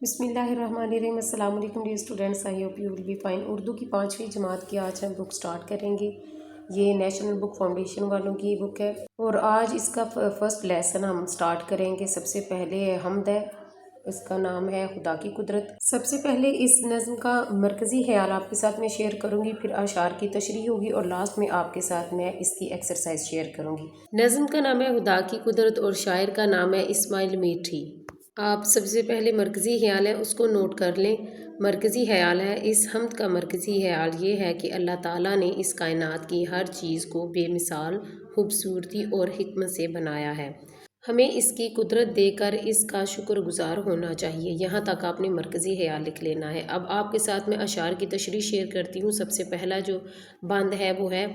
بسم اللہ الرحمن الرحیم۔ السلام علیکم dear students, I hope you will be fine. Urdu کی 5ویں جماعت کی آج ہم بک سٹارٹ کریں گے۔ یہ نیشنل بک فاؤنڈیشن والوں کی بک ہے اور آج اس کا فرسٹ لیسن ہم سٹارٹ کریں گے۔ سب سے پہلے حمد ہے، اس کا نام ہے خدا کی قدرت۔ سب سے پہلے اس نظم کا مرکزی خیال آپ کے ساتھ میں شیئر کروں گی، پھر اشعار کی تشریح ہوگی اور لاسٹ میں آپ کے ساتھ میں اس کی ایکسرسائز شیئر کروں گی۔ نظم کا نام ہے خدا کی قدرت اور شاعر کا نام ہے اسماعیل میٹھی۔ آپ سب سے پہلے مرکزی خیال ہے اس کو نوٹ کر لیں۔ مرکزی خیال ہے، اس حمد کا مرکزی خیال یہ ہے کہ اللہ تعالیٰ نے اس کائنات کی ہر چیز کو بے مثال خوبصورتی اور حکمت سے بنایا ہے۔ ہمیں اس کی قدرت دے کر اس کا شکر گزار ہونا چاہیے۔ یہاں تک آپ نے مرکزی خیال لکھ لینا ہے۔ اب آپ کے ساتھ میں اشعار کی تشریح شیئر کرتی ہوں۔ سب سے پہلا جو بند ہے وہ ہے،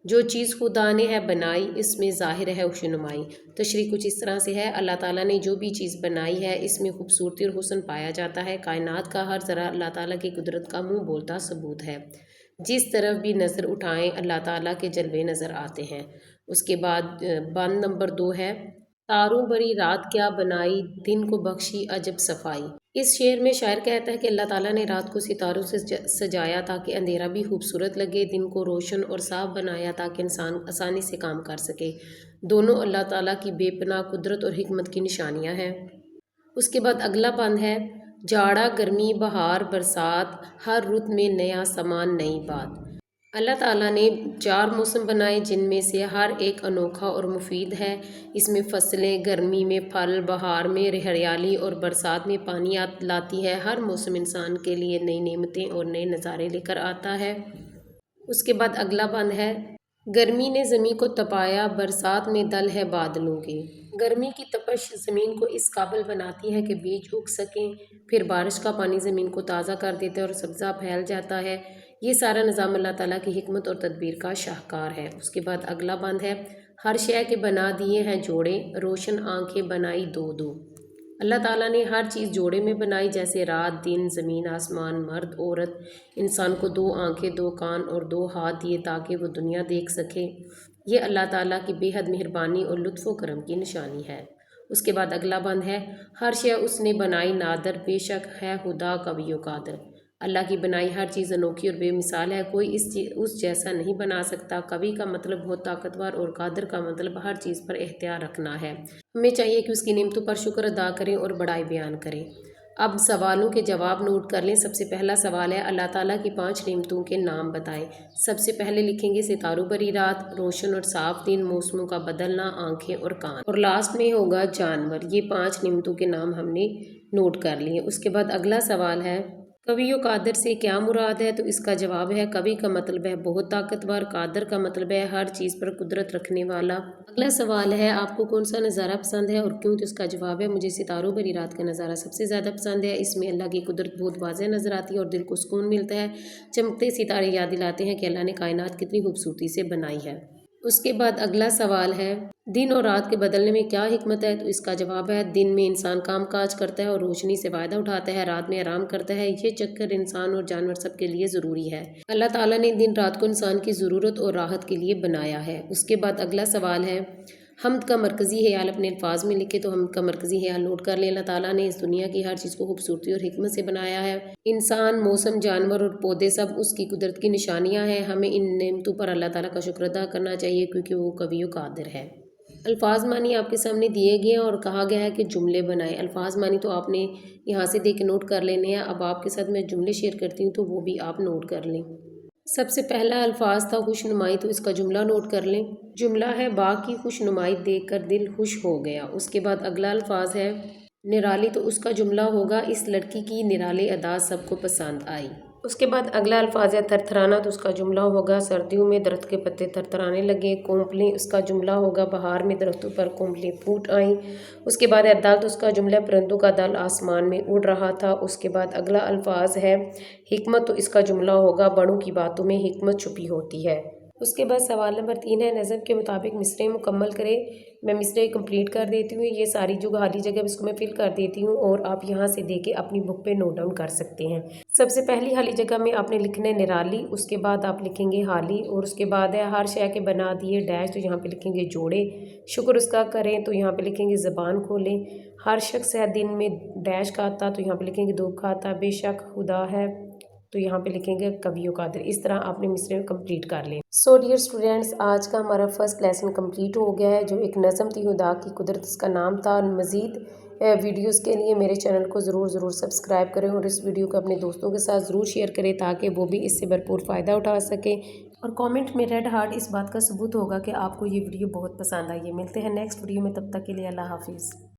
جو چیز خدا نے ہے بنائی اس میں ظاہر ہے خوشنمائی۔ تشریح کچھ اس طرح سے ہے، اللہ تعالیٰ نے جو بھی چیز بنائی ہے اس میں خوبصورتی اور حسن پایا جاتا ہے۔ کائنات کا ہر ذرہ اللہ تعالیٰ کی قدرت کا منہ بولتا ثبوت ہے۔ جس طرف بھی نظر اٹھائیں اللہ تعالیٰ کے جلوے نظر آتے ہیں۔ اس کے بعد بند نمبر 2 ہے، تاروں بری رات کیا بنائی دن کو بخشی عجب صفائی۔ اس شعر میں شاعر کہتا ہے کہ اللہ تعالیٰ نے رات کو ستاروں سے سجایا تاکہ اندھیرا بھی خوبصورت لگے، دن کو روشن اور صاف بنایا تاکہ انسان آسانی سے کام کر سکے۔ دونوں اللہ تعالیٰ کی بے پناہ قدرت اور حکمت کی نشانیاں ہیں۔ اس کے بعد اگلا بند ہے، جاڑا گرمی بہار برسات ہر رت میں نیا سامان نئی بات۔ اللہ تعالیٰ نے 4 موسم بنائے جن میں سے ہر ایک انوکھا اور مفید ہے۔ اس میں فصلیں، گرمی میں پھل، بہار میں ہریالی اور برسات میں پانی لاتی ہے۔ ہر موسم انسان کے لیے نئی نعمتیں اور نئے نظارے لے کر آتا ہے۔ اس کے بعد اگلا بند ہے، گرمی نے زمین کو تپایا برسات میں دل ہے بادلوں کے۔ گرمی کی تپش زمین کو اس قابل بناتی ہے کہ بیج اگ سکیں، پھر بارش کا پانی زمین کو تازہ کر دیتا ہے اور سبزہ پھیل جاتا ہے۔ یہ سارا نظام اللہ تعالیٰ کی حکمت اور تدبیر کا شاہکار ہے۔ اس کے بعد اگلا بند ہے، ہر شے کے بنا دیے ہیں جوڑے روشن آنکھیں بنائی دو دو۔ اللہ تعالیٰ نے ہر چیز جوڑے میں بنائی، جیسے رات دن، زمین آسمان، مرد عورت۔ انسان کو 2 آنکھیں 2 کان اور 2 ہاتھ دیے تاکہ وہ دنیا دیکھ سکے۔ یہ اللہ تعالیٰ کی بے حد مہربانی اور لطف و کرم کی نشانی ہے۔ اس کے بعد اگلا بند ہے، ہر شے اس نے بنائی نادر بے شک ہے خدا قوی و قادر۔ اللہ کی بنائی ہر چیز انوکھی اور بے مثال ہے، کوئی اس جیسا نہیں بنا سکتا۔ قوی کا مطلب بہت طاقتور اور قادر کا مطلب ہر چیز پر اختیار رکھنا ہے۔ ہمیں چاہیے کہ اس کی نعمتوں پر شکر ادا کریں اور بڑائی بیان کریں۔ اب سوالوں کے جواب نوٹ کر لیں۔ سب سے پہلا سوال ہے، اللہ تعالیٰ کی 5 نعمتوں کے نام بتائیں۔ سب سے پہلے لکھیں گے ستاروں بھری رات، روشن اور صاف دن، موسموں کا بدلنا، آنکھیں اور کان، اور لاسٹ میں ہوگا جانور۔ یہ 5 نعمتوں کے نام ہم نے نوٹ کر لیے۔ اس کے بعد اگلا سوال ہے، قوی و قادر سے کیا مراد ہے؟ تو اس کا جواب ہے، قوی کا مطلب ہے بہت طاقتور، قادر کا مطلب ہے ہر چیز پر قدرت رکھنے والا۔ اگلا سوال ہے، آپ کو کون سا نظارہ پسند ہے اور کیوں؟ تو اس کا جواب ہے، مجھے ستاروں بھری رات کا نظارہ سب سے زیادہ پسند ہے۔ اس میں اللہ کی قدرت بہت واضح نظر آتی ہے اور دل کو سکون ملتا ہے۔ چمکتے ستارے یاد دلاتے ہیں کہ اللہ نے کائنات کتنی خوبصورتی سے بنائی ہے۔ اس کے بعد اگلا سوال ہے، دن اور رات کے بدلنے میں کیا حکمت ہے؟ تو اس کا جواب ہے، دن میں انسان کام کاج کرتا ہے اور روشنی سے فائدہ اٹھاتا ہے، رات میں آرام کرتا ہے۔ یہ چکر انسان اور جانور سب کے لیے ضروری ہے۔ اللہ تعالیٰ نے دن رات کو انسان کی ضرورت اور راحت کے لیے بنایا ہے۔ اس کے بعد اگلا سوال ہے، حمد کا مرکزی خیال اپنے الفاظ میں لکھے۔ تو حمد کا مرکزی خیال نوٹ کر لیں، اللہ تعالیٰ نے اس دنیا کی ہر چیز کو خوبصورتی اور حکمت سے بنایا ہے۔ انسان، موسم، جانور اور پودے سب اس کی قدرت کی نشانیاں ہیں۔ ہمیں ان نعمتوں پر اللہ تعالیٰ کا شکر ادا کرنا چاہیے کیونکہ وہ قوی و قادر ہے۔ الفاظ معنی آپ کے سامنے دیے گئے ہیں اور کہا گیا ہے کہ جملے بنائیں۔ الفاظ معنی تو آپ نے یہاں سے دیکھ کے نوٹ کر لینے ہیں۔ اب آپ کے ساتھ میں جملے شیئر کرتی ہوں تو وہ بھی آپ نوٹ کر لیں۔ سب سے پہلا الفاظ تھا خوش نمائی، تو اس کا جملہ نوٹ کر لیں۔ جملہ ہے، باغ کی خوش نمائی دیکھ کر دل خوش ہو گیا۔ اس کے بعد اگلا الفاظ ہے نرالی، تو اس کا جملہ ہوگا، اس لڑکی کی نرالی ادا سب کو پسند آئی۔ اس کے بعد اگلا الفاظ ہے تھرتھرانا، تو اس کا جملہ ہوگا، سردیوں میں درخت کے پتے تھرتھرانے لگے۔ کونپلیں، اس کا جملہ ہوگا، بہار میں درختوں پر کونپلیں پھوٹ آئیں۔ اس کے بعد دل، تو اس کا جملہ پرندوں کا دل آسمان میں اڑ رہا تھا۔ اس کے بعد اگلا الفاظ ہے حکمت، تو اس کا جملہ ہوگا، بڑوں کی باتوں میں حکمت چھپی ہوتی ہے۔ اس کے بعد سوال نمبر 3 ہے، نظم کے مطابق مصرعیں مکمل کریں۔ میں مصرعیں کمپلیٹ کر دیتی ہوں، یہ ساری جو خالی جگہ اس کو میں فل کر دیتی ہوں اور آپ یہاں سے دے کے اپنی بک پہ نوٹ ڈاؤن کر سکتے ہیں۔ سب سے پہلی خالی جگہ میں آپ نے لکھنا ہے نرالی، اس کے بعد آپ لکھیں گے حالی، اور اس کے بعد ہے ہر شے کے بنا دیے ڈیش، تو یہاں پہ لکھیں گے جوڑے۔ شکر اس کا کریں تو یہاں پہ لکھیں گے زبان کھولیں۔ ہر شخص ہے دن میں ڈیش کھاتا، تو یہاں پہ لکھیں گے دودھ کھاتا۔ بے شک خدا ہے، تو یہاں پہ لکھیں گے کبھی و قادر۔ اس طرح آپ نے مصرعیں کمپلیٹ کر لیں۔ سو ڈیئر اسٹوڈینٹس، آج کا ہمارا فرسٹ لیسن کمپلیٹ ہو گیا ہے، جو ایک نظم تھی خدا کی قدرت، اس کا نام تھا۔ مزید ویڈیوز کے لیے میرے چینل کو ضرور سبسکرائب کریں اور اس ویڈیو کو اپنے دوستوں کے ساتھ ضرور شیئر کریں تاکہ وہ بھی اس سے بھرپور فائدہ اٹھا سکیں، اور کامنٹ میں ریڈ ہارٹ اس بات کا ثبوت ہوگا کہ آپ کو یہ ویڈیو بہت پسند آئی ہے۔ ملتے ہیں نیکسٹ ویڈیو میں، تب تک کے لیے اللہ حافظ۔